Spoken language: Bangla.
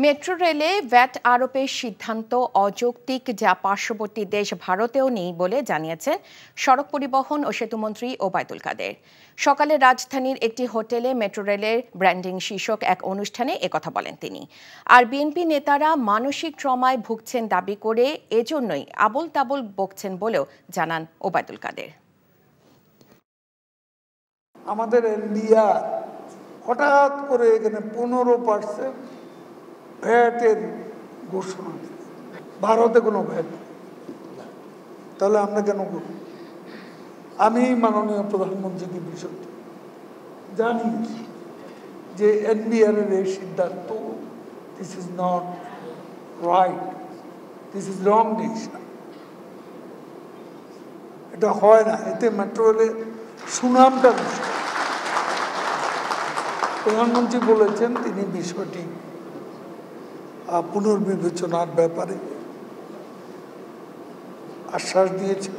মেট্রো রেলে ভ্যাট আরোপের সিদ্ধান্ত অযৌক্তিক, যা পার্শ্ববর্তী দেশ ভারতেও নেই বলে জানিয়েছেন সড়ক পরিবহন ও সেতুমন্ত্রী ওবায়দুল কাদের। সকালে রাজধানীর একটি হোটেলে মেট্রো রেলের ব্র্যান্ডিং শীর্ষক এক অনুষ্ঠানে একথা বলেন তিনি। আর বিএনপি নেতারা মানসিক ট্রমায় ভুগছেন দাবি করে এজন্যই আবোল তাবোল বকছেন বলেও জানান ওবায়দুল কাদের। আমাদের ইন্ডিয়া হঠাৎ করে এখানে 15% ভ্যাটের ঘোষণা, ভারতে কোনো ভ্যাট, তাহলে আমরা কেন করব? আমি মাননীয় প্রধানমন্ত্রীকে বিষয়টি জানিয়েছি যে এনবিআর এর এই সিদ্ধান্ত, this is not right, this is wrong decision. এটা হয় না, এতে মেট্রো রেলের সুনামটা বিষয়। প্রধানমন্ত্রী বলেছেন তিনি বিষয়টি পুনর্বিবেচনার ব্যাপারে আশ্বাস দিয়েছেন।